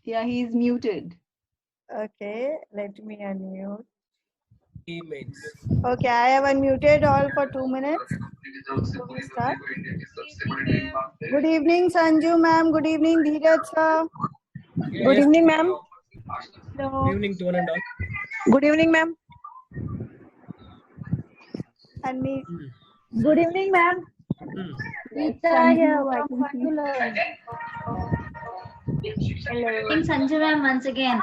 Yeah, he's muted. Okay, let me unmute. Emails. Okay, I have unmuted all for 2 minutes. So we start. Good evening, Sanju ma'am. Good evening, Dheeraj sir. Good evening, ma'am. Good evening to one and all. Good evening, ma'am. And me. Good evening, ma'am. Yes, Geeta here Sanju, I from can see. FUN2LEARN. Hello. Sanju ma'am once again.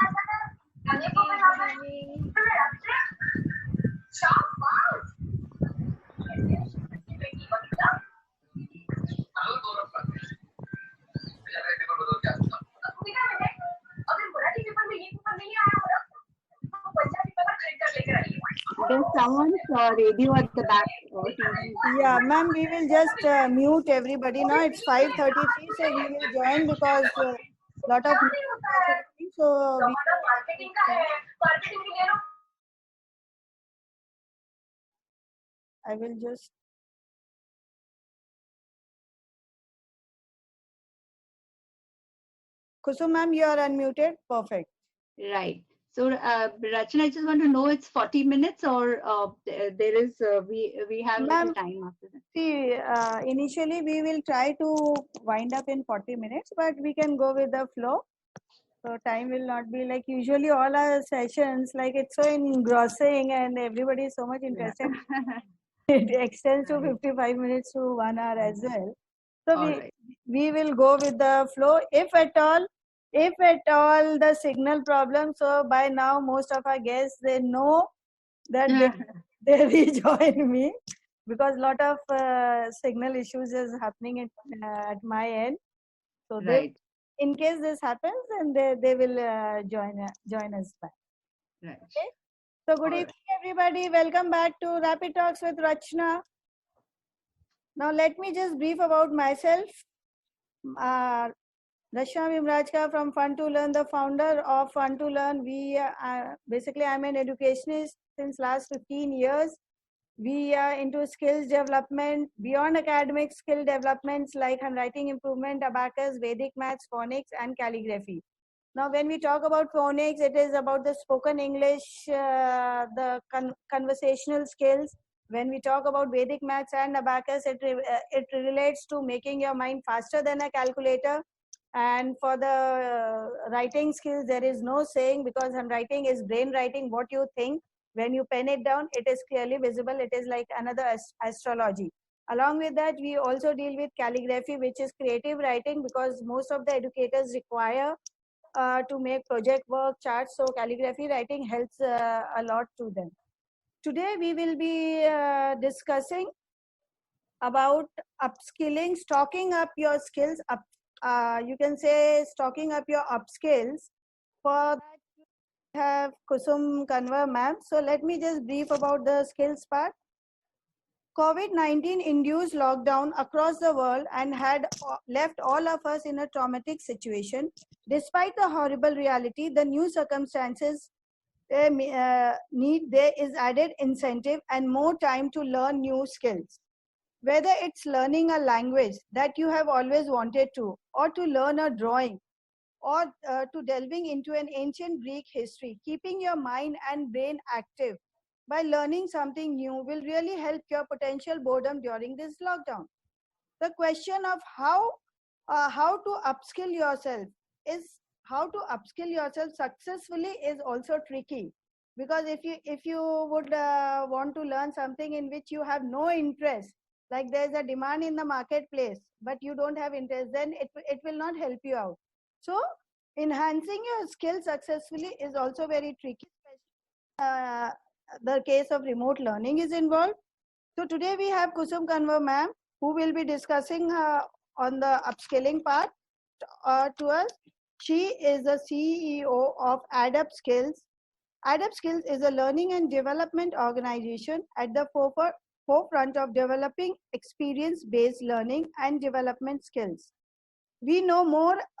There's someone's radio at the back. TV. Yeah, ma'am, we will just mute everybody now. It's 5:33, so we will join because lot of so we I will just Kusum ma'am, you are unmuted. Perfect. Right. So, Rachnaa, I just want to know, it's 40 minutes or there is, we have little Ma'am, time after that? see, initially we will try to wind up in 40 minutes, but we can go with the flow. So time will not be like usually all our sessions, like it's so engrossing and everybody is so much interested. It extends to 55 minutes to 1 hour as well. So we will go with the flow. If at all the signal problem, so by now most of our guests, they know that they rejoin me because lot of signal issues is happening at my end. So they, in case this happens, then they will join us back. Right. Okay. So good evening, everybody. Welcome back to Rapid Talks with Rachnaa. Now let me just brief about myself. Rachnaa Vimrajka from FUN2LEARN, the founder of FUN2LEARN. We basically I'm an educationist since last 15 years. We are into skills development, beyond academic skill developments like handwriting improvement, abacus, Vedic maths, phonics, and calligraphy. Now, when we talk about phonics, it is about the spoken English, the conversational skills. When we talk about Vedic maths and abacus, it relates to making your mind faster than a calculator. And for the writing skills, there is no saying because handwriting is brain writing what you think. When you pen it down, it is clearly visible. It is like another astrology. Along with that, we also deal with calligraphy, which is creative writing because most of the educators require to make project work, charts. So calligraphy writing helps a lot to them. Today, we will be discussing about upskilling, stocking up your skills. You can say stocking up your upskills. For that, we have Kusum Kanwar ma'am. So let me just brief about the skills part. COVID-19 induced lockdown across the world and had left all of us in a traumatic situation. Despite the horrible reality, the new circumstances there is added incentive and more time to learn new skills. Whether it's learning a language that you have always wanted to, or to learn a drawing, or to delving into an ancient Greek history, keeping your mind and brain active by learning something new will really help your potential boredom during this lockdown. The question of how to upskill yourself successfully is also tricky, because if you would want to learn something in which you have no interest, like there's a demand in the marketplace but you don't have interest, then it will not help you out. So enhancing your skill successfully is also very tricky. The case of remote learning is involved. So today we have Kusum Kanwar ma'am, who will be discussing on the upskilling part to us. She is the CEO of Adapt Skills. Adapt Skills is a learning and development organization at the forefront of developing experience-based learning and development skills. We know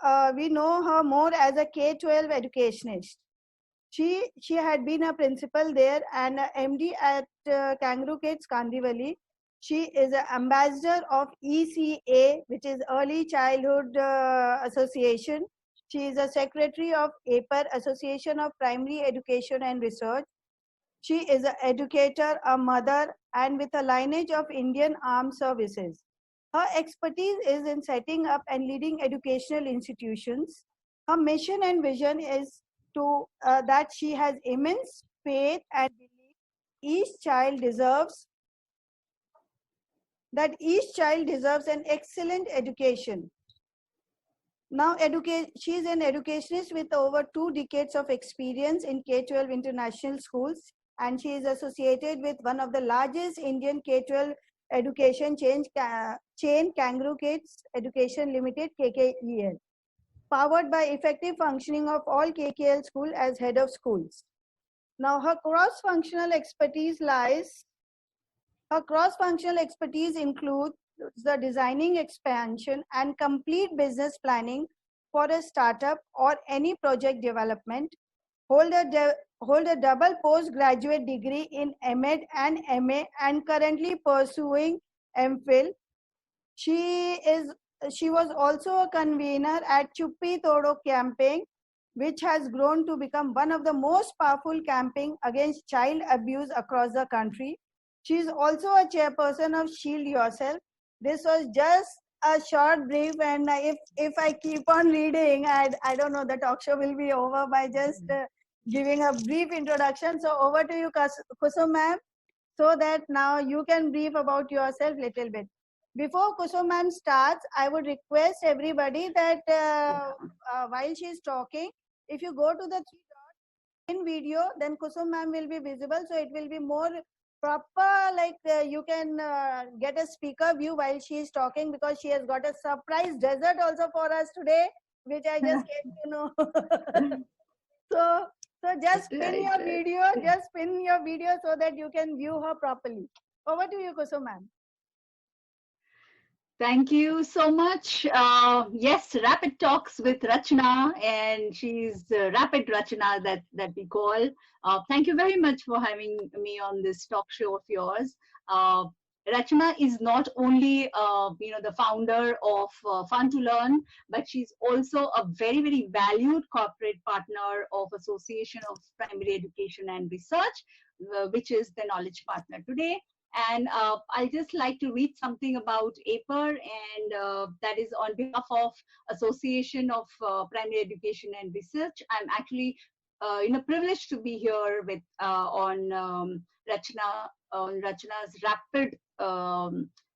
her more as a K-12 educationist. She had been a principal there and a MD at Kangaroo Kids Kandivali. She is an ambassador of ECA, which is Early Childhood Association. She is a secretary of APER, Association of Primary Education and Research. She is an educator, a mother, and with a lineage of Indian Armed Services. Her expertise is in setting up and leading educational institutions. Her mission and vision is to that she has immense faith and belief each child deserves an excellent education. Now, she is an educationist with over 2 decades of experience in K-12 international schools, and she is associated with one of the largest Indian K-12 education chain, Kangaroo Kids Education Limited, KKEL, powered by effective functioning of all KKL schools as head of schools. Now, her cross-functional expertise includes the designing, expansion, and complete business planning for a startup or any project development. Hold a double postgraduate degree in MEd and MA, and currently pursuing MPhil. She was also a convener at Chuppi Todo campaign, which has grown to become one of the most powerful campaigns against child abuse across the country. She is also a chairperson of Shield Yourself. This was just a short brief, and if I keep on reading, I don't know, the talk show will be over by just giving a brief introduction. So over to you, Kusum ma'am, so that now you can brief about yourself a little bit. Before Kusum ma'am starts, I would request everybody that while she is talking, if you go to the 3 dots in video, then Kusum ma'am will be visible, so it will be more proper, like you can get a speaker view while she is talking, because she has got a surprise dessert also for us today, which I just came to know. So just spin your video so that you can view her properly. Over to you, Kusum ma'am. Thank you so much. Yes, Rapid Talks with Rachnaa, and she's Rapid Rachnaa that we call. Thank you very much for having me on this talk show of yours. Rachnaa is not only the founder of FUN2LEARN, but she's also a very, very valued corporate partner of Association of Primary Education and Research, which is the knowledge partner today. And I'd just like to read something about APER, and that is on behalf of Association of Primary Education and Research. I'm actually privileged to be here with on Rachnaa's Rapid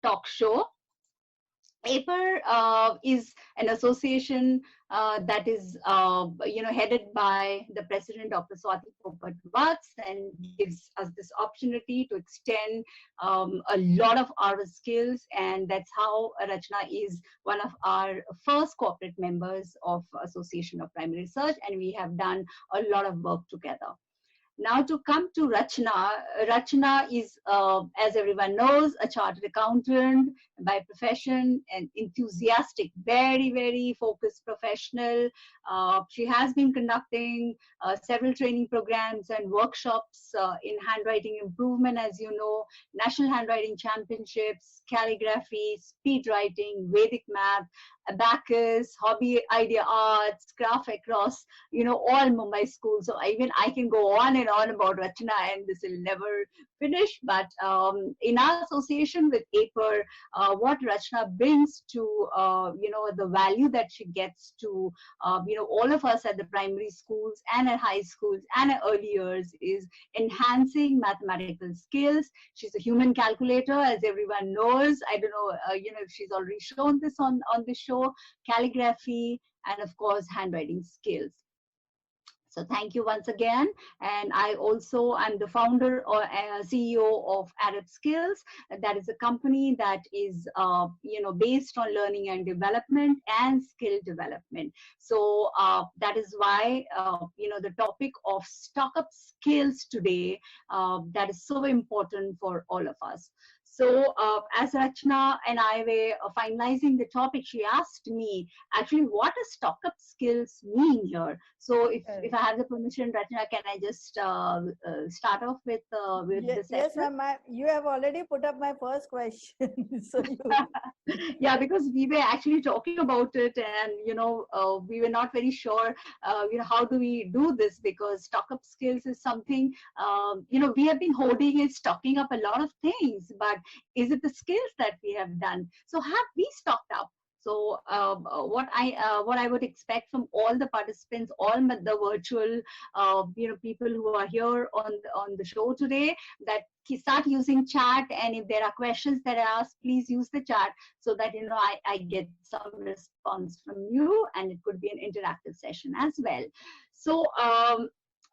talk show. APER is an association that is headed by the president, Dr. Swati Popat Vats, and gives us this opportunity to extend a lot of our skills, and that's how Rachnaa is one of our first corporate members of Association of Primary Research, and we have done a lot of work together. Now to come to Rachnaa. Rachnaa is, as everyone knows, a chartered accountant by profession and enthusiastic, very, very focused professional. She has been conducting several training programs and workshops in handwriting improvement, as you know, National Handwriting Championships, calligraphy, speed writing, Vedic math, abacus, hobby idea arts, craft across, all Mumbai schools. So even I can go on and on about Rachnaa, and this will never finish. But in our association with APER, what Rachnaa brings to, the value that she gets to, all of us at the primary schools and at high schools and at early years is enhancing mathematical skills. She's a human calculator, as everyone knows. I don't know, if she's already shown this on this show. Calligraphy, and of course handwriting skills. So thank you once again. And I'm the founder or CEO of Arab Skills. That is a company that is based on learning and development and skill development. So that is why the topic of stock up skills today, that is so important for all of us. So as Rachna and I were finalizing the topic, she asked me actually what does stock up skills mean here. So if I have the permission, Rachna, can I just start off with the session? Yes, ma'am. You have already put up my first question. So yeah, because we were actually talking about it, and we were not very sure how do we do this, because stock up skills is something we have been holding and stocking up a lot of things, but is it the skills that we have done? So have we stocked up? So what I would expect from all the participants, all the virtual people who are here on the show today, that start using chat, and if there are questions that are asked, please use the chat, so that I get some response from you, and it could be an interactive session as well. So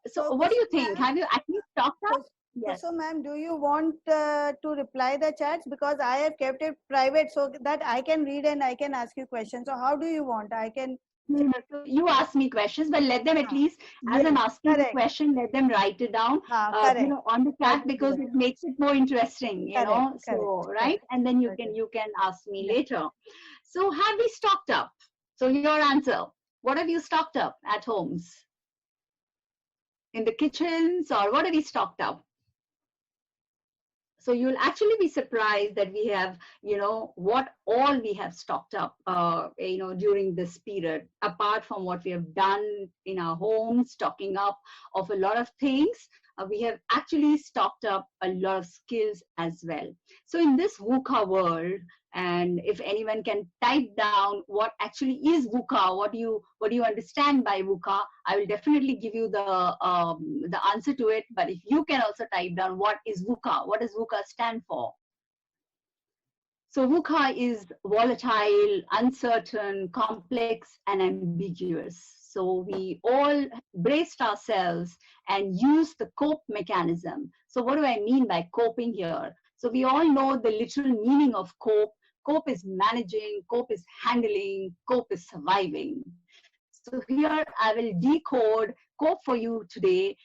so what do you think? Have you actually stocked up? Yes. So ma'am, do you want to reply the chats? Because I have kept it private so that I can read and I can ask you questions. So how do you want? I can. So you ask me questions, but let them at least, as I'm asking the question, let them write it down, on the chat, because it makes it more interesting, So right, and then you can ask me later. So have we stocked up? So your answer: what have you stocked up at homes, in the kitchens, or what have you stocked up? So you'll actually be surprised that we have, what all we have stocked up, during this period, apart from what we have done in our homes, stocking up of a lot of things. We have actually stocked up a lot of skills as well. So in this VUCA world, and if anyone can type down what actually is VUCA, what do you understand by VUCA, I will definitely give you the answer to it. But if you can also type down what is VUCA, what does VUCA stand for? So VUCA is volatile, uncertain, complex, and ambiguous. So we all braced ourselves and used the cope mechanism. So what do I mean by coping here? So we all know the literal meaning of cope. Cope is managing, cope is handling, cope is surviving. So here I will decode cope for you today.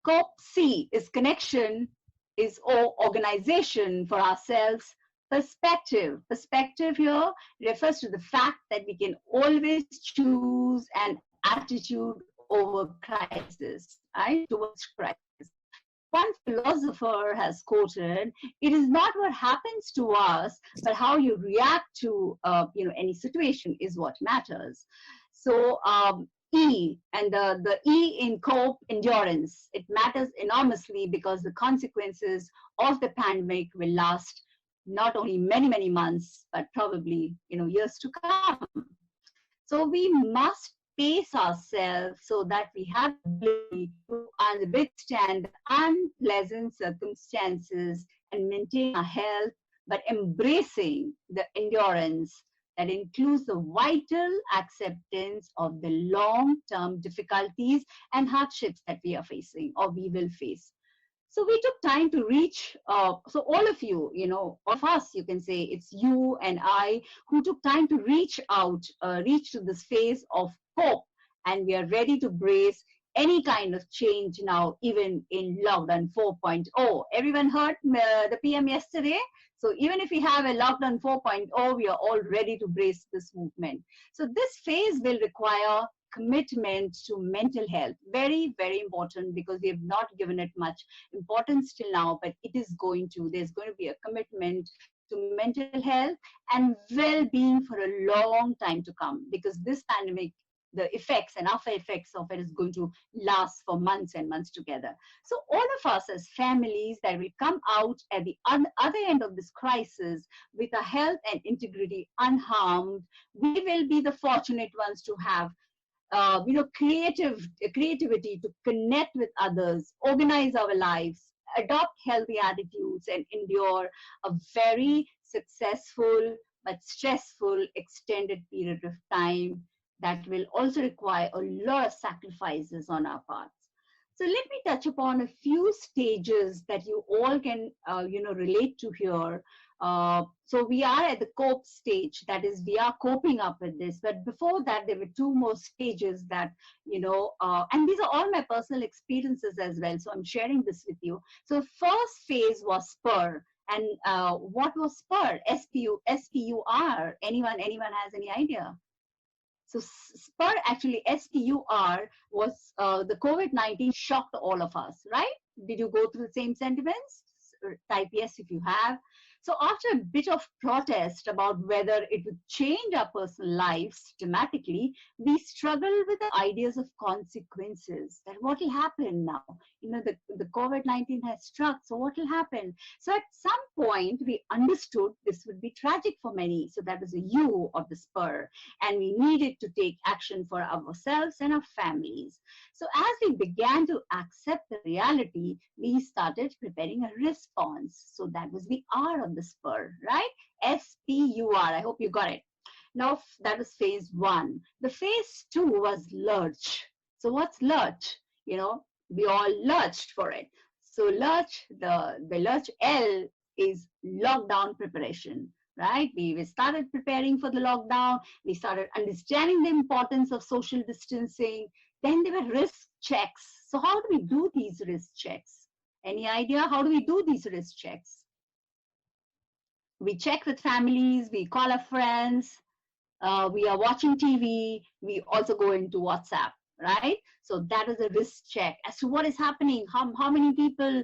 Cope C is connection, is organization for ourselves. Perspective. Perspective here refers to the fact that we can always choose an attitude over crisis, right? Towards crisis. One philosopher has quoted, "It is not what happens to us, but how you react to any situation is what matters." So E, and the E in cope, endurance. It matters enormously because the consequences of the pandemic will last not only many, many months, but probably years to come. So we must pace ourselves so that we have the ability to withstand unpleasant circumstances and maintain our health, but embracing the endurance that includes the vital acceptance of the long-term difficulties and hardships that we are facing or we will face. So we took time to reach, so all of you, all of us, you can say, it's you and I who took time to reach out, reach to this phase of hope, and we are ready to brace any kind of change now, even in lockdown 4.0. Everyone heard the PM yesterday? So even if we have a lockdown 4.0, we are all ready to brace this movement. So this phase will require commitment to mental health. Very, very important, because we have not given it much importance till now, but it is there's going to be a commitment to mental health and well-being for a long time to come, because this pandemic, the effects and after effects of it is going to last for months and months together. So all of us as families that will come out at the other end of this crisis with our health and integrity unharmed, we will be the fortunate ones to have creativity to connect with others, organize our lives, adopt healthy attitudes, and endure a very successful but stressful extended period of time that will also require a lot of sacrifices on our parts. So let me touch upon a few stages that you all can, relate to here. So we are at the cope stage, that is, we are coping up with this. But before that, there were two more stages that, and these are all my personal experiences as well. So I'm sharing this with you. So first phase was spur. And what was spur? S-P-U-R. Anyone has any idea? So spur, actually, SPUR, was the COVID-19 shocked all of us, right? Did you go through the same sentiments? Type yes if you have. So after a bit of protest about whether it would change our personal lives dramatically, we struggled with the ideas of consequences. That what will happen now? You know, the COVID-19 has struck, so what will happen? So at some point, we understood this would be tragic for many. So that was a U of the spur. And we needed to take action for ourselves and our families. So as we began to accept the reality, we started preparing a response. So that was the R of the spur, right? SPUR. I hope you got it. Now that was phase 1. The phase 2 was lurch. So what's lurch? You know, we all lurched for it. So lurch, the lurch L is lockdown preparation, right? We started preparing for the lockdown. We started understanding the importance of social distancing. Then there were risk checks. So how do we do these risk checks? Any idea? How do we do these risk checks? We check with families, we call our friends, we are watching TV, we also go into WhatsApp, right? So that is a risk check as to what is happening, how many people,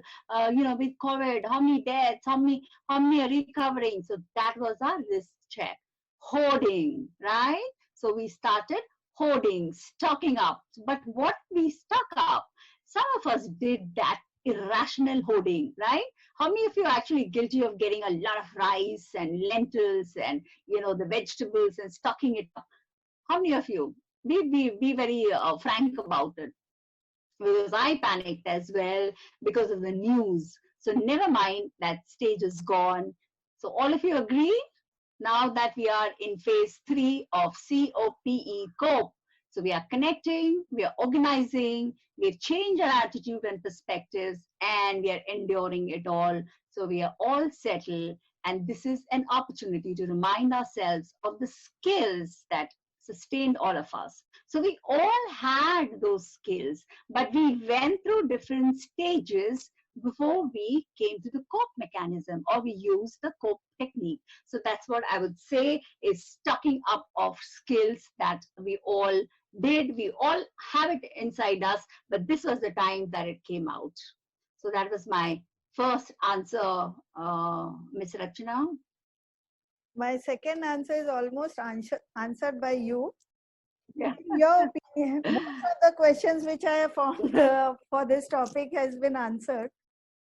with COVID, how many deaths, how many are recovering. So that was our risk check. Hoarding, right? So we started hoarding, stocking up. But what we stock up, some of us did that irrational hoarding, right? How many of you are actually guilty of getting a lot of rice and lentils and, the vegetables and stocking it up? How many of you? Be very frank about it. Because I panicked as well because of the news. So never mind, that stage is gone. So all of you agree? Now that we are in phase 3 of COPE, cope. So we are connecting, we are organizing, we've changed our attitude and perspectives, and we are enduring it all. So we are all settled, and this is an opportunity to remind ourselves of the skills that sustained all of us. So we all had those skills, but we went through different stages before we came to the cope mechanism, or we used the cope technique. So that's what I would say is stocking up of skills that we all did. We all have it inside us, but this was the time that it came out. So that was my first answer, Ms. Rachnaa. My second answer is almost answered by you. Yeah. In your opinion, most of the questions which I have found for this topic has been answered.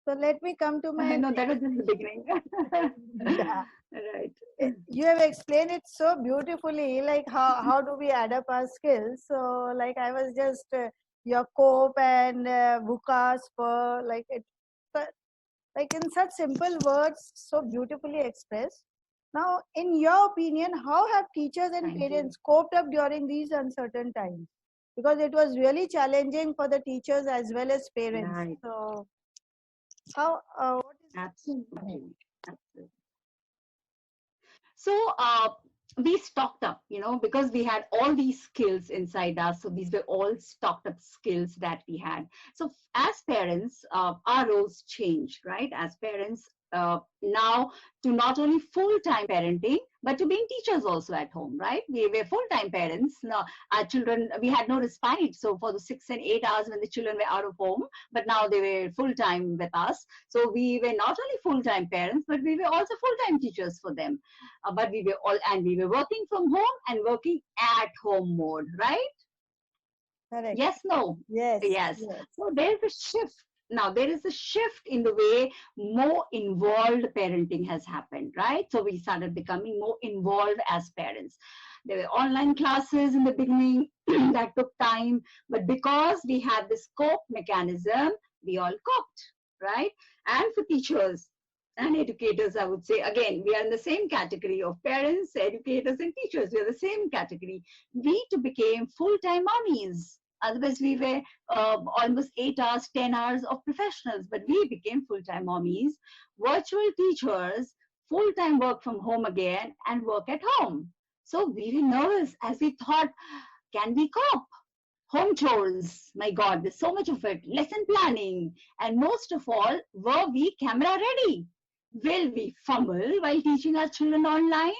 So let me come to my... No, that was just the beginning. Yeah. Right. You have explained it so beautifully, like how do we add up our skills. So like I was just your cope and VUCA, spur, like it, like in such simple words, so beautifully expressed. Now, in your opinion, how have teachers and parents coped up during these uncertain times? Because it was really challenging for the teachers as well as parents. Right. So, how? What is Absolutely. Absolutely. So we stocked up, because we had all these skills inside us. So these were all stocked up skills that we had. So as parents, our roles changed, right? As parents, now to not only full-time parenting, but to being teachers also at home, right? We were full-time parents. Now, our children, we had no respite. So for the 6 and 8 hours when the children were out of home, but now they were full-time with us. So we were not only full-time parents, but we were also full-time teachers for them. But we were working from home and working at home mode, right? correct? Yes, no? Yes. Yes. So there's a shift. Now, there is a shift in the way more involved parenting has happened, right? So we started becoming more involved as parents. There were online classes in the beginning that took time, but because we had this cope mechanism, we all coped, right? And for teachers and educators, I would say, again, we are in the same category of parents, educators, and teachers. We are the same category. We too became full-time mommies. Otherwise, we were almost 8 hours, 10 hours of professionals, but we became full-time mommies, virtual teachers, full-time work from home again, and work at home. So we were nervous as we thought, can we cope? Home chores, my God, there's so much of it. Lesson planning, and most of all, were we camera ready? Will we fumble while teaching our children online?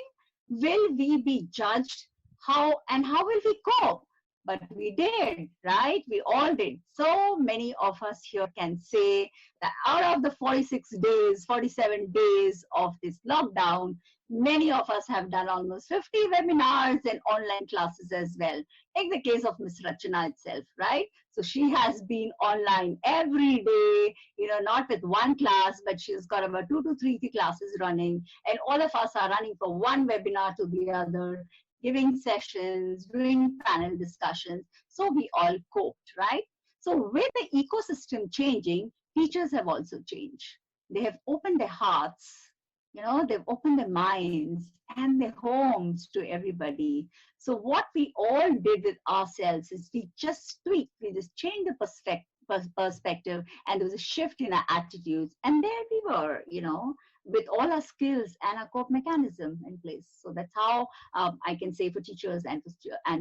Will we be judged? How will we cope? But we did, right? We all did. So many of us here can say that out of the 46 days, 47 days of this lockdown, many of us have done almost 50 webinars and online classes as well. Take the case of Ms. Rachnaa itself, right? So she has been online every day, not with one class, but she's got about 2 to 3 classes running. And all of us are running from one webinar to the other, giving sessions, doing panel discussions. So we all coped, right? So with the ecosystem changing, teachers have also changed. They have opened their hearts, they've opened their minds and their homes to everybody. So what we all did with ourselves is we just tweaked, we just changed the perspective, and there was a shift in our attitudes. And there we were, with all our skills and our cope mechanism in place. So that's how I can say for teachers and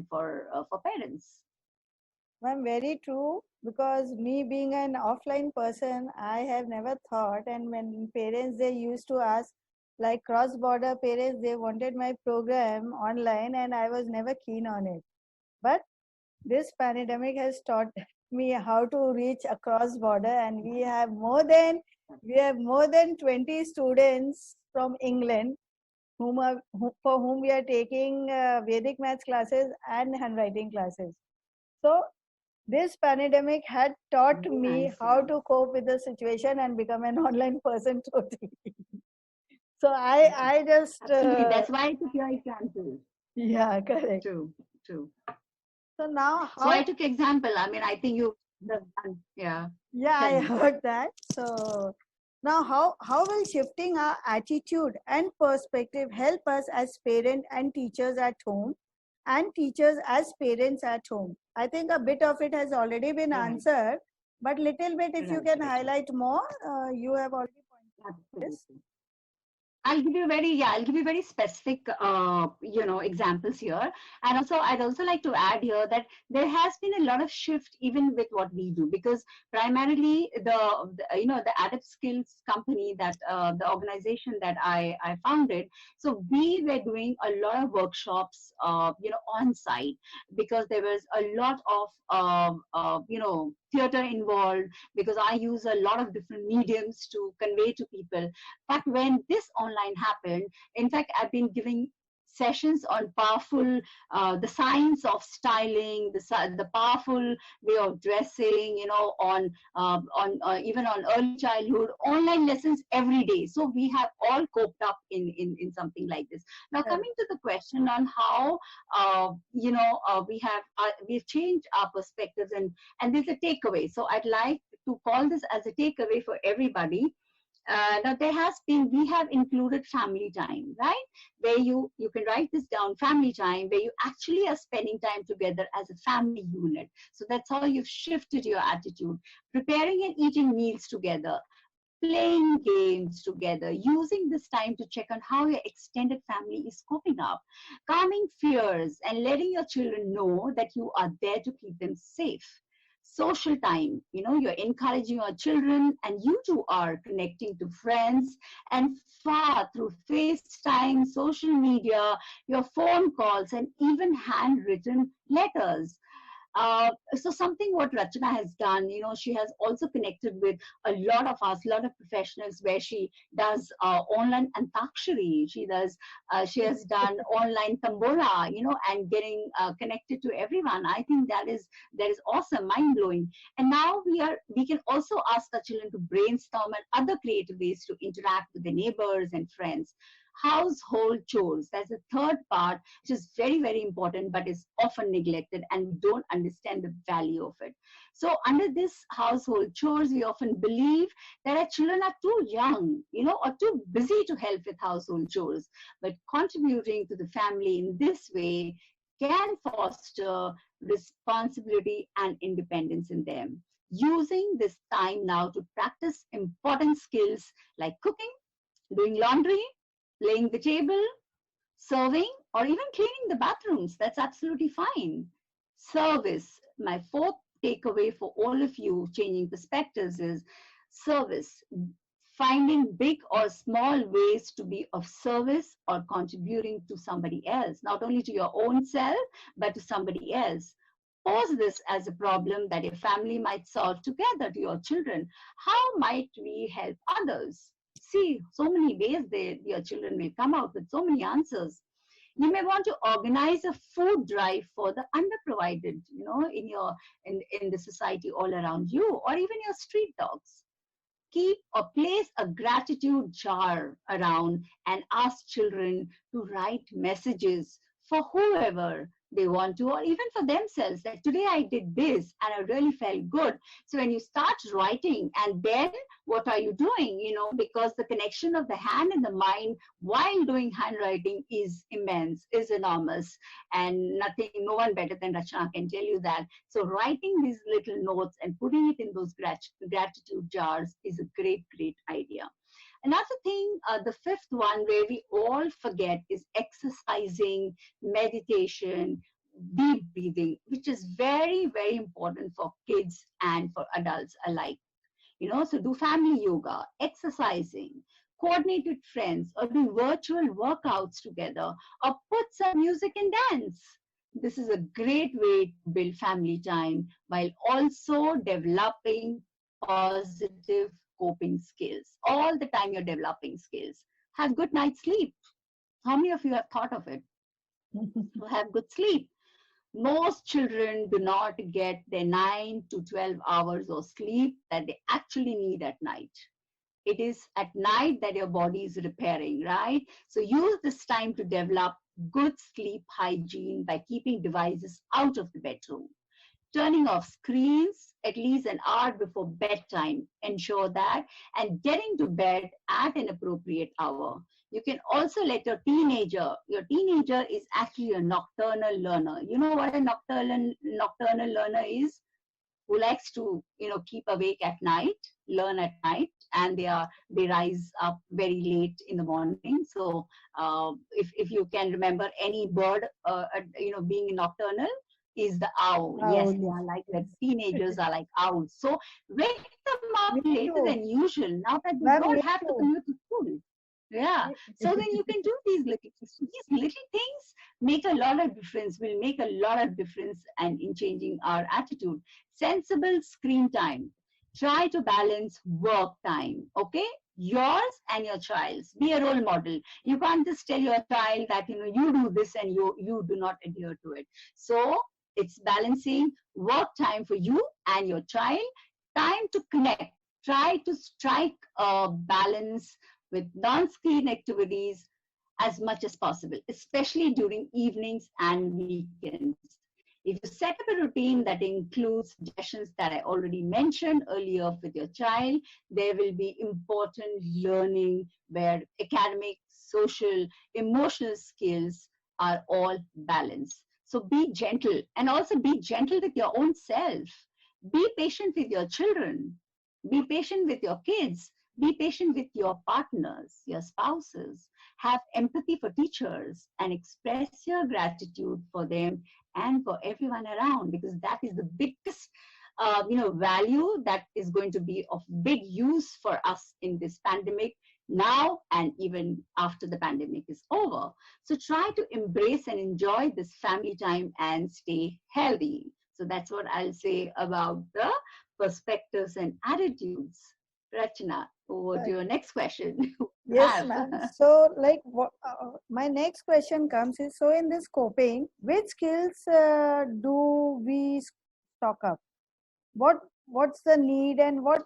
for parents. I'm very true, because me being an offline person, I have never thought. And when parents, they used to ask, like cross-border parents, they wanted my program online, and I was never keen on it. But this pandemic has taught me how to reach across border, and we have more than 20 students from England for whom we are taking Vedic maths classes and handwriting classes. So this pandemic had taught me how to cope with the situation and become an online person totally. So I just that's why I took your example. Yeah, correct. True. So now so I took example. I mean, I think you have done. Yeah, I heard that. So now how will shifting our attitude and perspective help us as parents and teachers at home, and teachers as parents at home? I think a bit of it has already been answered, but little bit if you can highlight more. You have already pointed out this. I'll give you very specific, examples here. And also, I'd also like to add here that there has been a lot of shift even with what we do, because primarily the Adept Skills company, that the organization that I founded. So we were doing a lot of workshops, on site, because there was a lot of, theater involved, because I use a lot of different mediums to convey to people. But when this online happened, in fact, I've been giving sessions on powerful, the science of styling, the powerful way of dressing, on even on early childhood, online lessons every day. So we have all coped up in something like this. Now, coming to the question on how, we've changed our perspectives, and there's a takeaway. So I'd like to call this as a takeaway for everybody. Now we have included family time, right? Where you can write this down, family time, where you actually are spending time together as a family unit. So that's how you've shifted your attitude. Preparing and eating meals together, playing games together, using this time to check on how your extended family is coping up, calming fears and letting your children know that you are there to keep them safe. Social time, you're encouraging your children, and you too are connecting to friends and far through FaceTime, social media, your phone calls, and even handwritten letters. So something what Rachnaa has done, she has also connected with a lot of us, a lot of professionals, where she does online antakshari. She has done online tambola, and getting connected to everyone. I think that is awesome, mind blowing. And now we can also ask our children to brainstorm and other creative ways to interact with their neighbors and friends. Household chores, that's the third part, which is very, very important, but is often neglected, and we don't understand the value of it. So under this household chores, we often believe that our children are too young, or too busy to help with household chores. But contributing to the family in this way can foster responsibility and independence in them. Using this time now to practice important skills like cooking, doing laundry, laying the table, serving, or even cleaning the bathrooms. That's absolutely fine. Service. My fourth takeaway for all of you changing perspectives is service. finding big or small ways to be of service or contributing to somebody else, not only to your own self, but to somebody else. Pose this as a problem that your family might solve together to your children. How might we help others? See, so many ways your children will come out with so many answers. You may want to organize a food drive for the underprovided, in the society all around you, or even your street dogs. Keep or place a gratitude jar around and ask children to write messages for whoever they want to, or even for themselves, that today I did this and I really felt good. So when you start writing, and then what are you doing? Because the connection of the hand and the mind while doing handwriting is immense, is enormous, and no one better than Rachnaa can tell you that. So writing these little notes and putting it in those gratitude jars is a great, great idea. Another thing, the fifth one where we all forget, is exercising, meditation, deep breathing, which is very, very important for kids and for adults alike. So do family yoga, exercising, coordinate with friends, or do virtual workouts together, or put some music and dance. This is a great way to build family time while also developing positive coping skills. All the time you're developing skills. Have good night's sleep. How many of you have thought of it? To have good sleep. Most children do not get their 9 to 12 hours of sleep that they actually need at night. It is at night that your body is repairing, right? So use this time to develop good sleep hygiene by keeping devices out of the bedroom. Turning off screens at least an hour before bedtime, ensure that, and getting to bed at an appropriate hour. You can also let your teenager is actually a nocturnal learner. You know what a nocturnal learner is? Who likes to, keep awake at night, learn at night, and they rise up very late in the morning. So if you can remember any bird, being nocturnal, is the owl. Yes, they are like that. Teenagers are like owls. So wake them up later than usual now that they don't have to commute to school. Yeah. So then you can do these little things. These little things make a lot of difference, will make a lot of difference and in changing our attitude. Sensible screen time. Try to balance work time, okay? Yours and your child's. Be a role model. You can't just tell your child that, you do this and you do not adhere to it. So it's balancing work time for you and your child, time to connect. Try to strike a balance with non-screen activities as much as possible, especially during evenings and weekends. If you set up a routine that includes sessions that I already mentioned earlier with your child, there will be important learning where academic, social, emotional skills are all balanced. So be gentle, and also be gentle with your own self. Be patient with your children. Be patient with your kids. Be patient with your partners, your spouses. Have empathy for teachers and express your gratitude for them and for everyone around, because that is the biggest value that is going to be of big use for us in this pandemic now and even after the pandemic is over. So try to embrace and enjoy this family time and stay healthy. So that's what I'll say about the perspectives and attitudes. Rachnaa, over to your next question. Yes, ma'am. So, my next question comes is, so in this coping, which skills do we stock up? What's the need and what?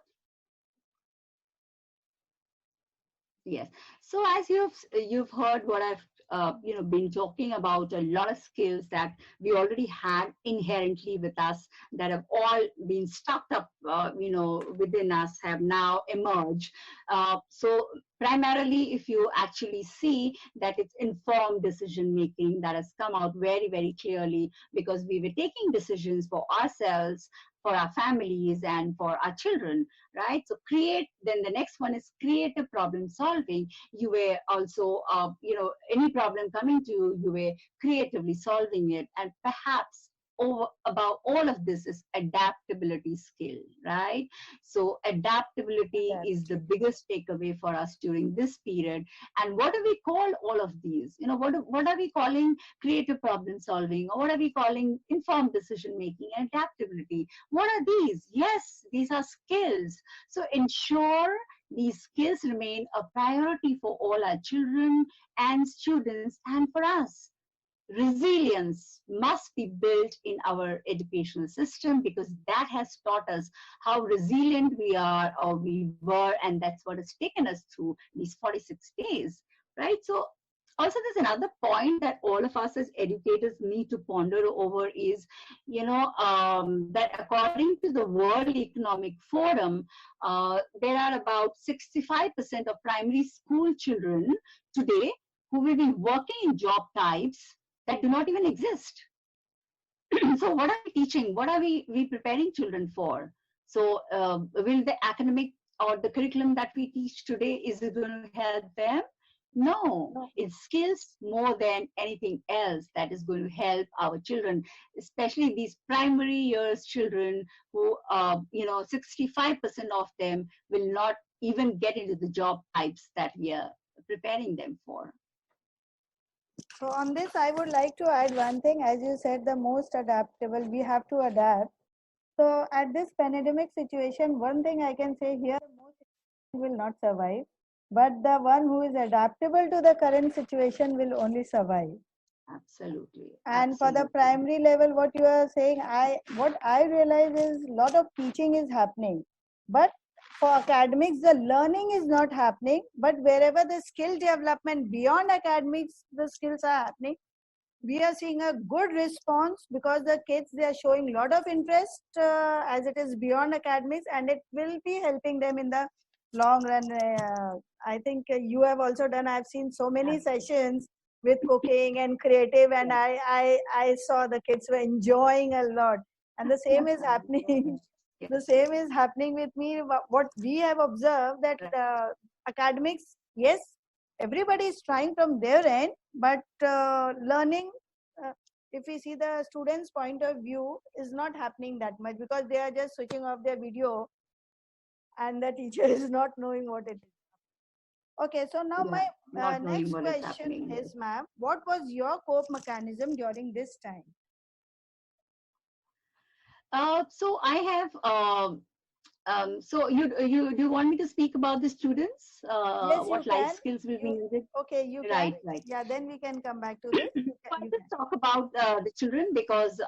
Yes. So as you've heard what I've been talking about, a lot of skills that we already had inherently with us that have all been stocked up, within us, have now emerged. So primarily, if you actually see that it's informed decision making that has come out very, very clearly, because we were taking decisions for ourselves, for our families, and for our children, right? So then the next one is creative problem solving. You were also, any problem coming to you, you were creatively solving it. And perhaps about all of this is adaptability skill, right? So adaptability is the biggest takeaway for us during this period. And what do we call all of these? You know, what are we calling creative problem solving, or what are we calling informed decision making and adaptability? What are these? Yes, these are skills. So ensure these skills remain a priority for all our children and students and for us. Resilience must be built in our educational system, because that has taught us how resilient we are or we were, and that's what has taken us through these 46 days, right? So also there's another point that all of us as educators need to ponder over is, that according to the World Economic Forum, there are about 65% of primary school children today who will be working in job types that do not even exist. So what are we teaching? What are we preparing children for? So will the academic or the curriculum that we teach today, is it going to help them? No, it's skills more than anything else that is going to help our children, especially these primary years children who, 65% of them will not even get into the job types that we are preparing them for. So on this, I would like to add one thing. As you said, the most adaptable, we have to adapt. So at this pandemic situation, one thing I can say here, most will not survive, but the one who is adaptable to the current situation will only survive. Absolutely. And absolutely. For the primary level, what you are saying, what I realize is a lot of teaching is happening, but for academics, the learning is not happening. But wherever the skill development beyond academics, the skills are happening, we are seeing a good response, because the kids, they are showing a lot of interest as it is beyond academics, and it will be helping them in the long run. I think you have also done, I've seen so many sessions with cooking and creative, and I saw the kids were enjoying a lot, and the same is happening. The same is happening with me. What we have observed, that academics, yes, everybody is trying from their end, but learning, if we see the students' point of view, is not happening that much, because they are just switching off their video and the teacher is not knowing what it is. Okay, so now my next question is, ma'am, what was your cope mechanism during this time? So I have, so you do you want me to speak about the students? Yes, what life skills will be needed? Okay, you right, can. Right. Yeah, then we can come back to this. I'll just talk about the children, because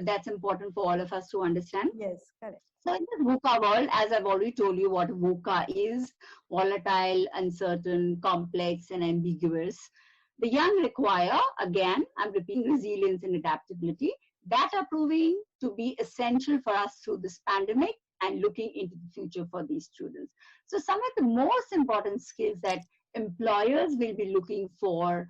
that's important for all of us to understand. Yes, correct. So in the VUCA world, as I've already told you what VUCA is, volatile, uncertain, complex, and ambiguous. The young require, again, I'm repeating, resilience and adaptability that are proving to be essential for us through this pandemic and looking into the future for these students. So some of the most important skills that employers will be looking for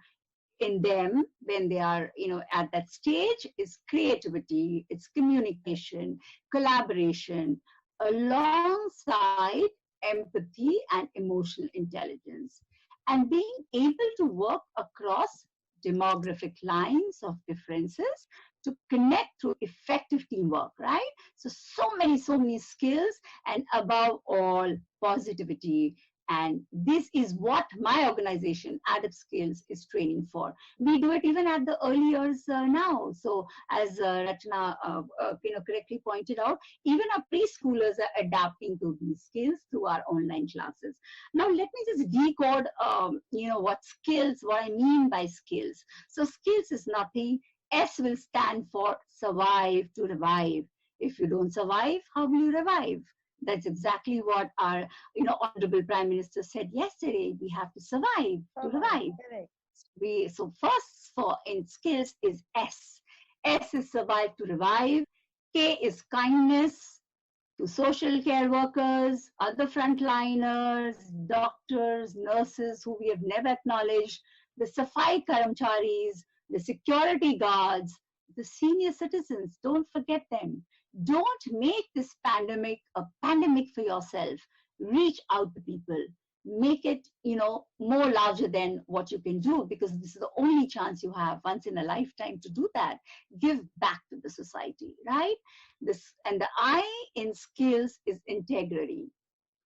in them when they are, at that stage is creativity, it's communication, collaboration, alongside empathy and emotional intelligence, and being able to work across demographic lines of differences to connect through effective teamwork, right? So many skills, and above all, positivity. And this is what my organization, Adapt Skills, is training for. We do it even at the early years now. So as Rachnaa correctly pointed out, even our preschoolers are adapting to these skills through our online classes. Now let me just decode, what I mean by skills. So skills is nothing. S will stand for survive to revive. If you don't survive, how will you revive? That's exactly what our, Honorable Prime Minister said yesterday. We have to survive to revive. So first in skills is S. S is survive to revive. K is kindness to social care workers, other frontliners, doctors, nurses who we have never acknowledged, the Safai Karamcharis, the security guards, the senior citizens. Don't forget them. Don't make this pandemic a pandemic for yourself. Reach out to people. make it, more larger than what you can do, because this is the only chance you have once in a lifetime to do that. Give back to the society, right? And the I in skills is integrity.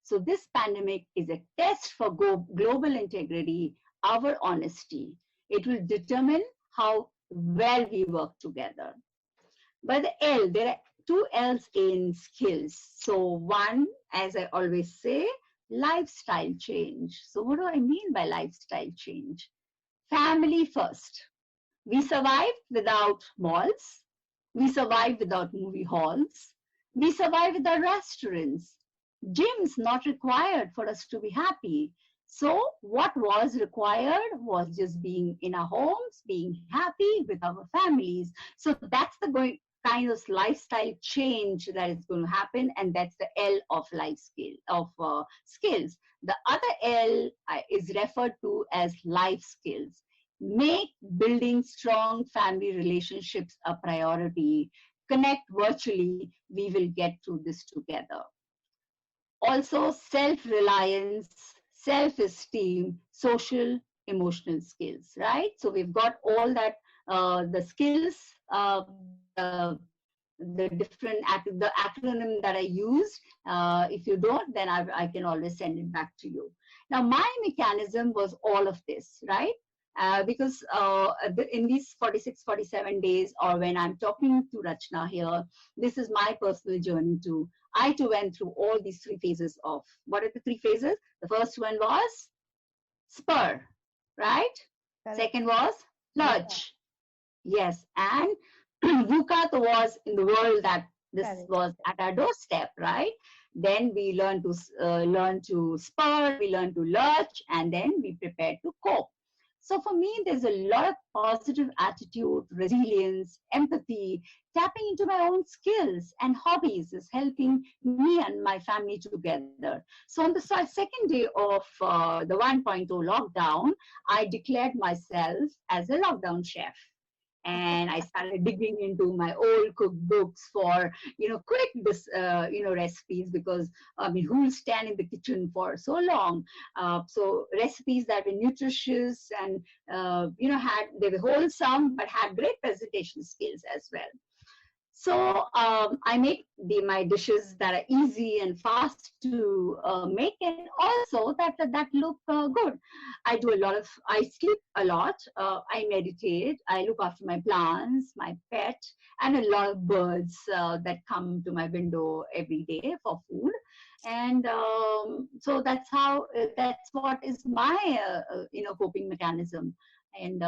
So this pandemic is a test for global integrity, our honesty. It will determine how well we work together. By the L, there are two L's in skills. So one, as I always say, lifestyle change. So what do I mean by lifestyle change? Family first. We survived without malls. We survived without movie halls. We survived without restaurants. Gyms not required for us to be happy. So what was required was just being in our homes, being happy with our families. So that's the kind of lifestyle change that is going to happen, and that's the L of skills. The other L is referred to as life skills. Make building strong family relationships a priority. Connect virtually. We will get through this together. Also, self-reliance, self-esteem, social, emotional skills, right? So we've got all that, the skills, the acronym that I used. If you don't, then I can always send it back to you. Now, my mechanism was all of this, right? Because in these 46, 47 days, or when I'm talking to Rachnaa here, this is my personal journey too. I too went through all these three phases of, what are the three phases? The first one was spur, right? Correct. Second was lurch. Yes, and VUCA was in the world that this Correct. Was at our doorstep, right? Then we learned to spur, we learned to lurch, and then we prepared to cope. So for me, there's a lot of positive attitude, resilience, empathy. Tapping into my own skills and hobbies is helping me and my family together. So on the second day of the 1.0 lockdown, I declared myself as a lockdown chef. And I started digging into my old cookbooks for, quick, recipes, because, who will stand in the kitchen for so long? So recipes that were nutritious and, they were wholesome, but had great presentation skills as well. So I make my dishes that are easy and fast to make, and also that look good. I sleep a lot, I meditate, I look after my plants, my pet, and a lot of birds that come to my window every day for food. And so that's what is my coping mechanism. And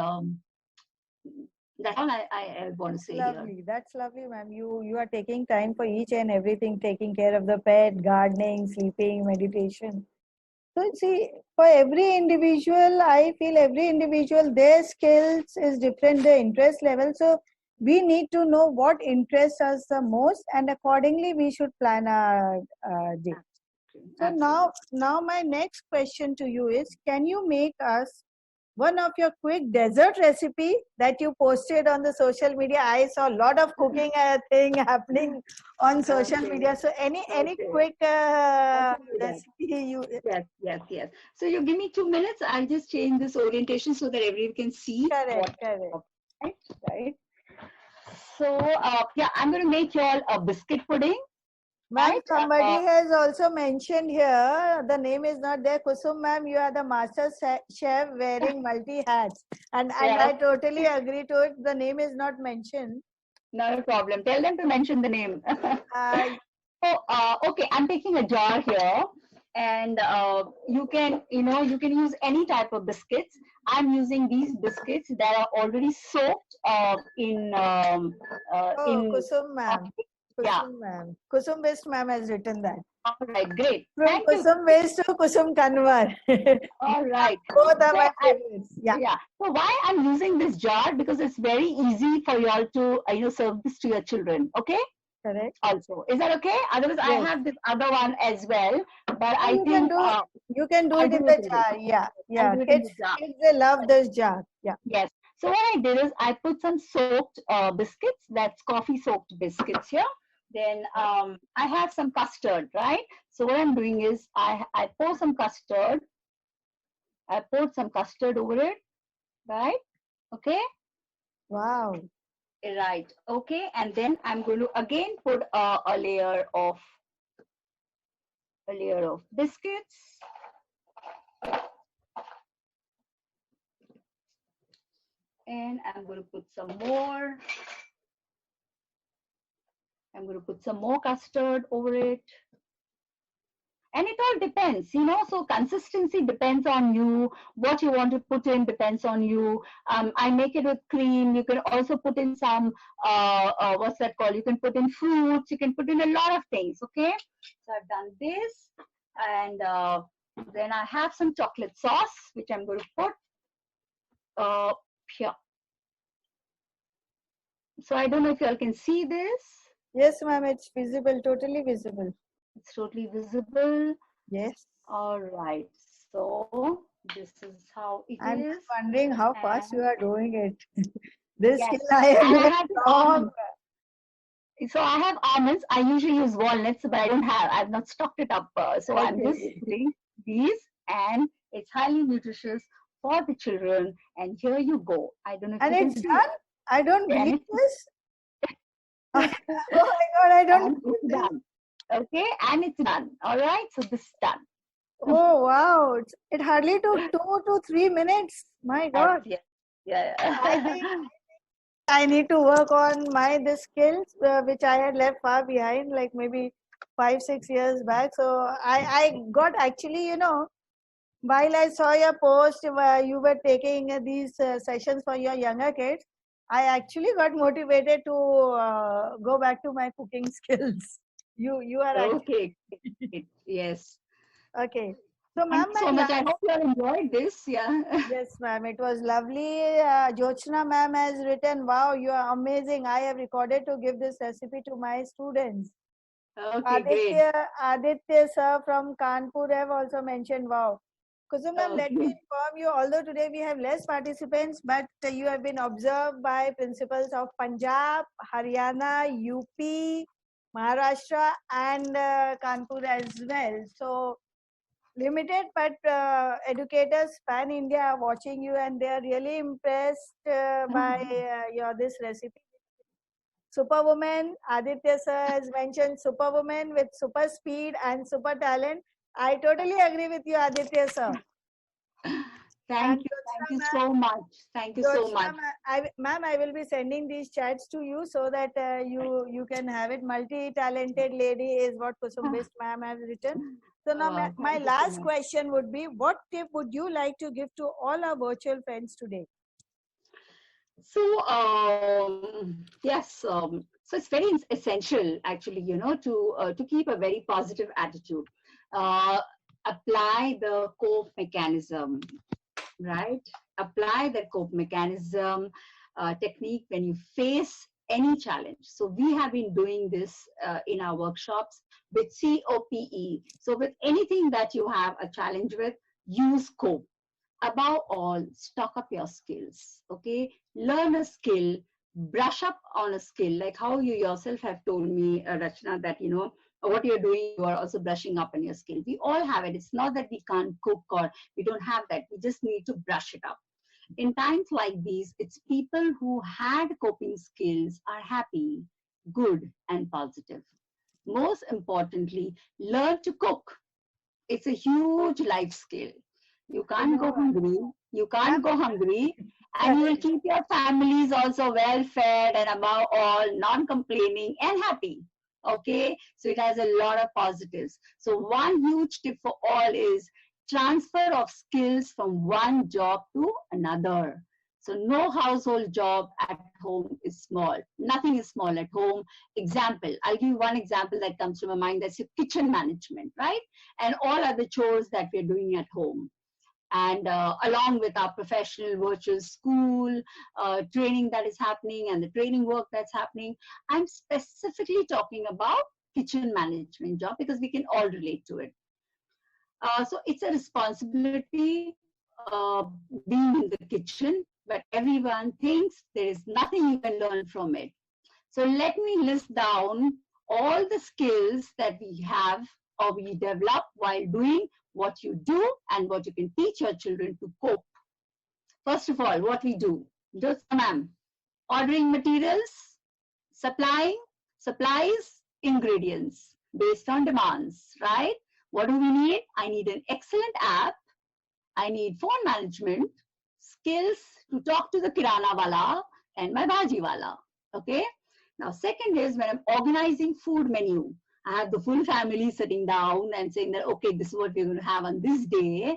that's all I want to say. Lovely. Here. That's lovely, ma'am. You are taking time for each and everything, taking care of the pet, gardening, sleeping, meditation. So see, for every individual, I feel every individual, their skills is different, their interest level. So we need to know what interests us the most, and accordingly we should plan our day. So now my next question to you is, can you make us one of your quick dessert recipe that you posted on the social media? I saw a lot of cooking thing happening on social media. So any quick recipe you? Yes. So you give me 2 minutes. I'll just change this orientation so that everyone can see. Correct. Right. So I'm going to make you all a biscuit pudding. Ma'am, somebody has also mentioned here, the name is not there. Kusum ma'am, you are the master chef wearing multi hats. And I totally agree to it. The name is not mentioned. Not a problem. Tell them to mention the name. Okay, I'm taking a jar here. And you can use any type of biscuits. I'm using these biscuits that are already soaked in Kusum ma'am. Kusum ma'am. Kusum Best ma'am has written that. All right, great. From Kusum Best to Kusum Kanwar. All right. Both are my favorites. Yeah. So why I'm using this jar? Because it's very easy for you all to serve this to your children. Okay. Correct. Also, is that okay? Otherwise, yes. I have this other one as well, but I think you can do it in the jar. Yeah. Kids, they love this jar. Yeah. Yes. So what I did is I put some soaked biscuits. That's coffee soaked biscuits here. Then I have some custard, right? So what I'm doing is I pour some custard I poured some custard over it, right? Okay, Wow. right. Okay, and then I'm going to again put a layer of biscuits. And I'm going to put some more. I'm going to put some more custard over it. And it all depends, so consistency depends on you. What you want to put in depends on you. I make it with cream. You can also put in some, what's that called? You can put in fruits. You can put in a lot of things, okay? So I've done this. And then I have some chocolate sauce, which I'm going to put here. So I don't know if you all can see this. Yes, ma'am, it's visible, totally visible. It's totally visible. Yes. All right. So this is how it I'm is. just wondering how fast And- you are doing it. This Yes. skill I And I have have long. So I have almonds. I usually use walnuts, but I don't have. I've not stocked it up. So I'm just Okay. putting these, and it's highly nutritious for the children. And here you go. I don't know if And you can it's see done? I don't Yeah, and believe this. Oh my God, I don't and believe it's this. done. Okay, and it's done. All right. So this is done. Oh, wow. It hardly took 2 to 3 minutes. My God. Yes. Yeah. I think I need to work on the skills which I had left far behind, like maybe 5-6 years back. So I got actually, while I saw your post where you were taking these sessions for your younger kids, I actually got motivated to go back to my cooking skills. You are actually Okay. Yes. okay. So, Thank ma'am, you so much. I hope you all enjoyed this. Yeah. yes, ma'am, it was lovely. Jyotsna ma'am has written, "Wow, you are amazing. I have recorded to give this recipe to my students." Okay, great. Aditya sir from Kanpur have also mentioned, "Wow." Kusum ma'am, let me Okay. inform you, although today we have less participants, but you have been observed by principals of Punjab, Haryana, UP, Maharashtra, and Kanpur as well. So, limited, but educators pan India are watching you, and they are really impressed by your this recipe. Superwoman, Aditya sir has mentioned superwoman with super speed and super talent. I totally agree with you, Aditya sir. Thank And you. Thank Jyotsna you ma'am, so much. Thank you so much. ma'am, I will be sending these chats to you so that you can have it. Multi-talented lady is what Kusum Bist ma'am has written. So now my Thank you so last much. question would be, what tip would you like to give to all our virtual friends today? So, yes, so it's very essential actually, to keep a very positive attitude. Uh, Apply the cope mechanism, right? Apply the cope mechanism technique when you face any challenge. So we have been doing this in our workshops with COPE. So with anything that you have a challenge with, use cope. Above all, stock up your skills. Okay, learn a skill, brush up on a skill, like how you yourself have told me, Rachna, that what you're doing, you are also brushing up on your skill. We all have it. It's not that we can't cook or we don't have that. We just need to brush it up. In times like these, it's people who had coping skills are happy, good, and positive. Most importantly, learn to cook. It's a huge life skill. You can't go hungry. You can't go hungry, and you will keep your families also well fed and above all non-complaining and happy. Okay, so it has a lot of positives. So one huge tip for all is transfer of skills from one job to another. So no household job at home is small. Nothing is small at home. Example, I'll give you one example that comes to my mind. That's your kitchen management, right? And all other chores that we're doing at home. And along with our professional virtual school training that is happening and the training work that's happening, I'm specifically talking about kitchen management job because we can all relate to it. So it's a responsibility being in the kitchen, but everyone thinks there is nothing you can learn from it. So let me list down all the skills that we have or we develop while doing what you do and what you can teach your children to cope. First of all, what we do, just ma'am, ordering materials, supplying supplies, ingredients based on demands, right? What do we need? I need an excellent app. I need phone management, skills to talk to the kirana wala and my bhaji wala. Okay. Now, second is when I'm organizing food menu, I have the full family sitting down and saying that, okay, this is what we're going to have on this day.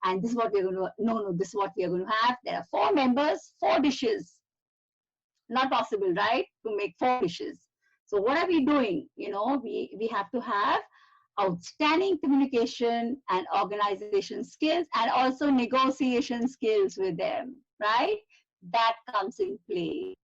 And this is what we're going to, no, this is what we are going to have. There are 4 members, 4 dishes. Not possible, right? To make 4 dishes. So what are we doing? You know, we have to have outstanding communication and organization skills and also negotiation skills with them, right? That comes in play.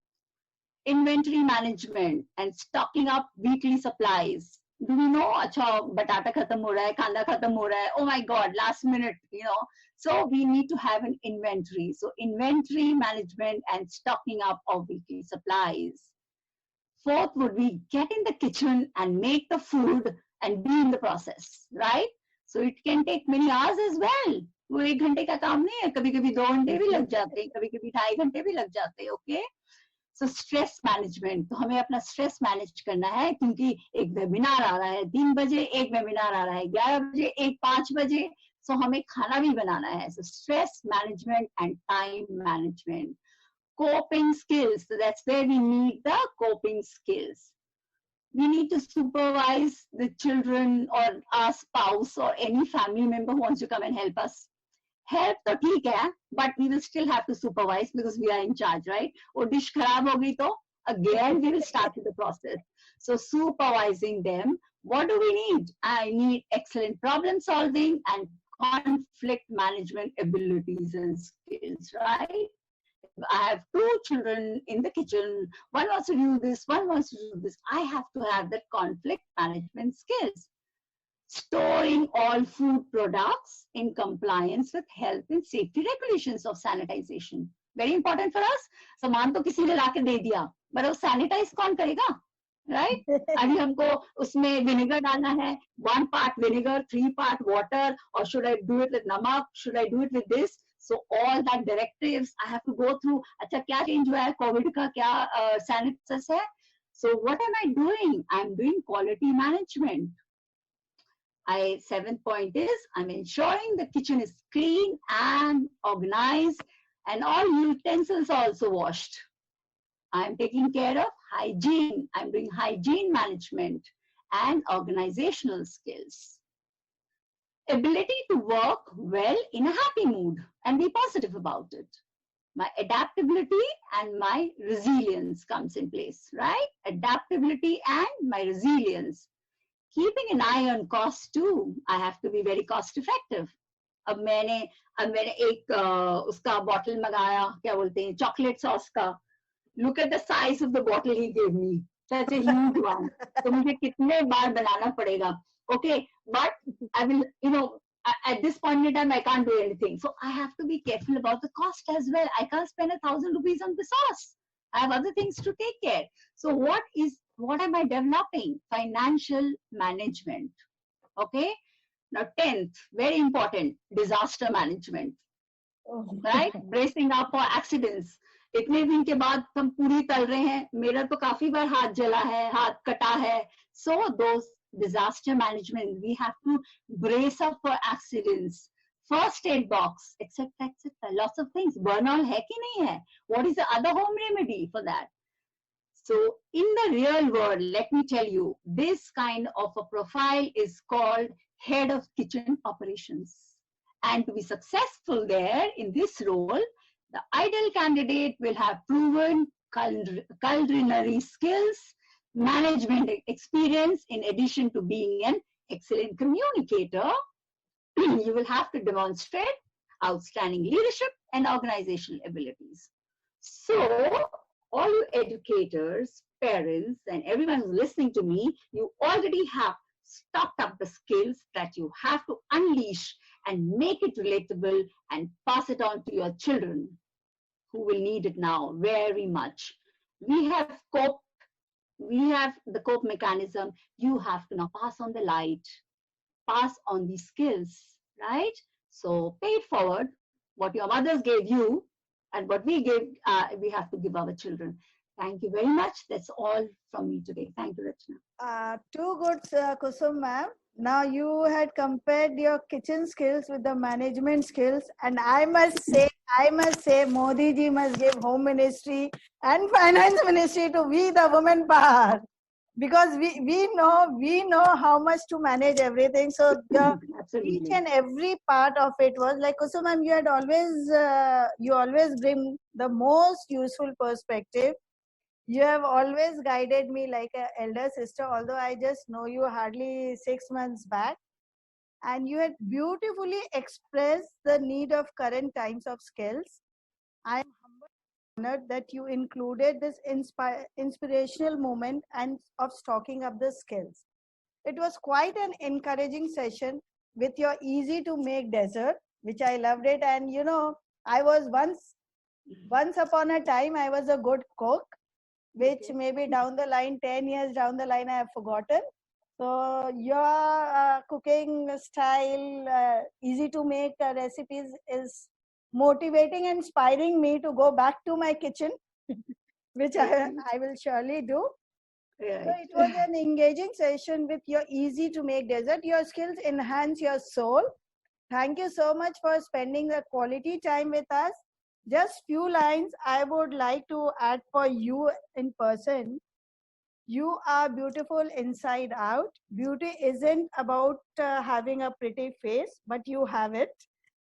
Inventory management and stocking up weekly supplies. Do we know, acha, batata khatam ho raha hai, kanda khatam ho raha hai, oh my God, last minute, you know. So we need to have an inventory. So inventory management and stocking up of weekly supplies. Fourth would be get in the kitchen and make the food and be in the process, right? So it can take many hours as well. वो 1 घंटे का काम नहीं है, कभी-कभी 2 घंटे भी लग जाते हैं, कभी-कभी 2.5 घंटे भी लग जाते हैं, okay? So stress management, तो हमें अपना stress manage करना है क्योंकि एक वेबिनार आ रहा है 3 बजे, एक वेबिनार आ रहा है 11 बजे, एक 5 बजे, so हमें खाना भी बनाना है. So stress management and time management. Coping skills, so that's where we need the coping skills. We need to supervise the children or our spouse or any family member who wants to come and help us. Help to theek hai, but we will still have to supervise because we are in charge, right? Or dish kharab ho gayi to, again we will start with the process. So supervising them, what do we need? I need excellent problem solving and conflict management abilities and skills, right? I have 2 children in the kitchen, one wants to do this, one wants to do this. I have to have that conflict management skills. Storing all food products in compliance with health and safety regulations of sanitization. Very important for us. सामान तो किसी ने लाके दे दिया, but वो sanitize कौन करेगा? Right? अभी हमको उसमें vinegar डालना है, 1 part vinegar, 3 part water, or should I do it with namak? Should I do it with this? So all that directives I have to go through. अच्छा क्या change हुआ है? COVID का क्या sanitize है? So what am I doing? I'm doing quality management. 7th point is I'm ensuring the kitchen is clean and organized and all utensils are also washed. I'm taking care of hygiene. I'm doing hygiene management and organizational skills. Ability to work well in a happy mood and be positive about it. My adaptability and my resilience comes in place, right? Adaptability and my resilience. Keeping an eye on cost too. I have to be very cost effective. अब मैंने एक उसका bottle मंगाया, क्या बोलते हैं, chocolate sauce का. Look at the size of the bottle he gave me. Such a huge one. तो मुझे कितने बार बनाना पड़ेगा. Okay, but I will, you know, at this point in time, I can't do anything. So I have to be careful about the cost as well. I can't spend 1,000 rupees on the sauce. I have other things to take care. So what am I developing? Financial management. Okay. Now 10th, very important, disaster management. Right? Bracing up for accidents. इतने दिन के बाद हम पूरी तल रहे हैं. मेरा तो काफी बार हाथ जला है, हाथ कटा है. So those disaster management, we have to brace up for accidents. First aid box, etc., etc. Lots of things. Burn all है कि नहीं है? What is the other home remedy for that? So in the real world, let me tell you, this kind of a profile is called head of kitchen operations. And to be successful there in this role, the ideal candidate will have proven culinary skills, management experience, in addition to being an excellent communicator. You will have to demonstrate outstanding leadership and organizational abilities. So, all you educators, parents, and everyone who's listening to me, you already have stocked up the skills that you have to unleash and make it relatable and pass it on to your children who will need it now very much. We have the cope mechanism. You have to now pass on the light. pass on these skills, right? So pay it forward. What your mothers gave you and what we gave, we have to give our children. Thank you very much. That's all from me today. Thank you, Rachna. Too good, Kusum ma'am. Now you had compared your kitchen skills with the management skills, and I must say, Modi ji must give home ministry and finance ministry to we the women power, because we know how much to manage everything. So the each and every part of it was like, Kusum ma'am, you always bring the most useful perspective. You have always guided me like an elder sister, although I just know you hardly 6 months back. And you had beautifully expressed the need of current times of skills. I am honored that you included this inspirational moment and of stocking up the skills. It was quite an encouraging session with your easy to make dessert, which I loved it. And you know, I was once upon a time, I was a good cook, which maybe down the line, 10 years down the line, I have forgotten. So your cooking style, easy to make recipes is motivating and inspiring me to go back to my kitchen, which I will surely do. Right. So it was an engaging session with your easy to make dessert. Your skills enhance your soul. Thank you so much for spending the quality time with us. Just few lines I would like to add for you in person. You are beautiful inside out. Beauty isn't about having a pretty face, but you have it.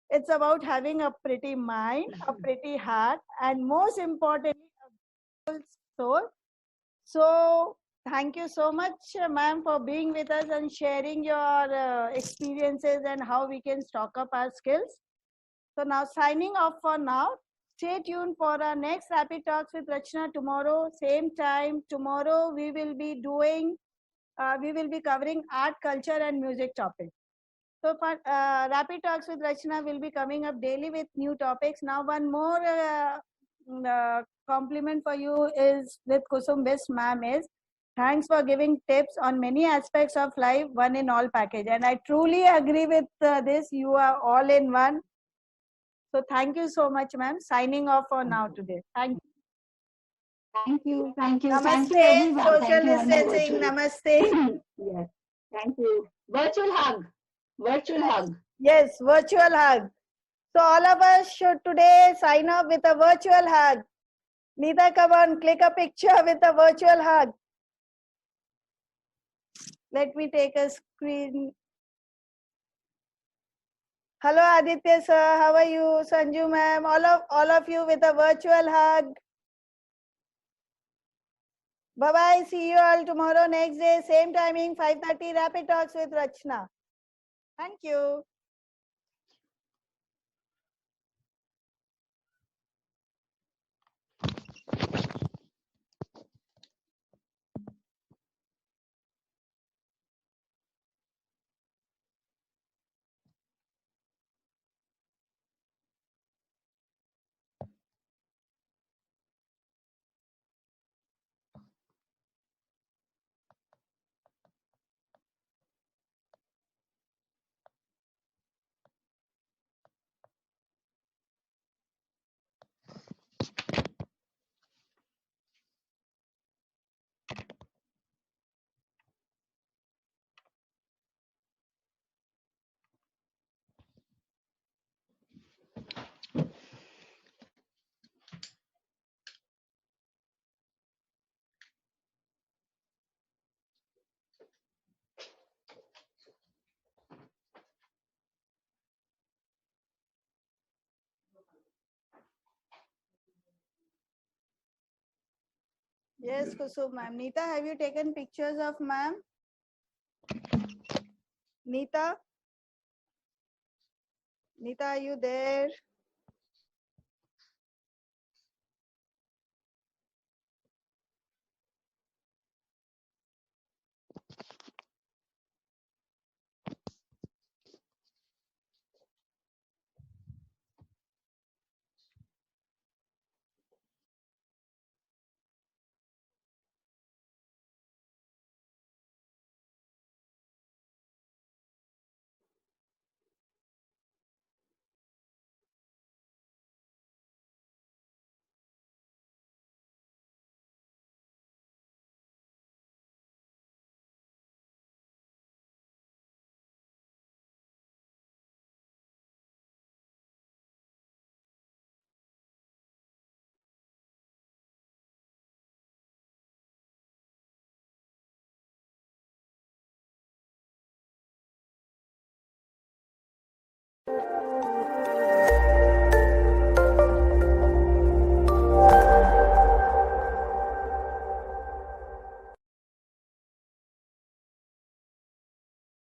It's about having a pretty mind, a pretty heart, and most importantly, a beautiful soul. So thank you so much, ma'am, for being with us and sharing your experiences and how we can stock up our skills. So now signing off for now. Stay tuned for our next Rapid Talks with Rachnaa tomorrow, same time. Tomorrow we will be covering art, culture and music topics. So for Rapid Talks with Rachnaa will be coming up daily with new topics. Now one more compliment for you is with Kusum Best ma'am is, thanks for giving tips on many aspects of life, one in all package. And I truly agree with this. You are all in one. So thank you so much, ma'am. Signing off for now today. Thank you. Thank you. Thank you. Namaste. Thank you, everyone. Social Thank you, distancing. Namaste. Yes. Thank you. Virtual hug. Virtual hug. Yes, virtual hug. So all of us should today sign off with a virtual hug. Neeta, come on, click a picture with a virtual hug. Let me take a screen. Hello, Aditya sir. How are you? Sanju ma'am. All of you with a virtual hug. Bye-bye. See you all tomorrow, next day, same timing, 5:30, Rapid Talks with Rachnaa. Thank you. Yes, Kusum ma'am. Neeta, have you taken pictures of ma'am? Neeta? Neeta, are you there?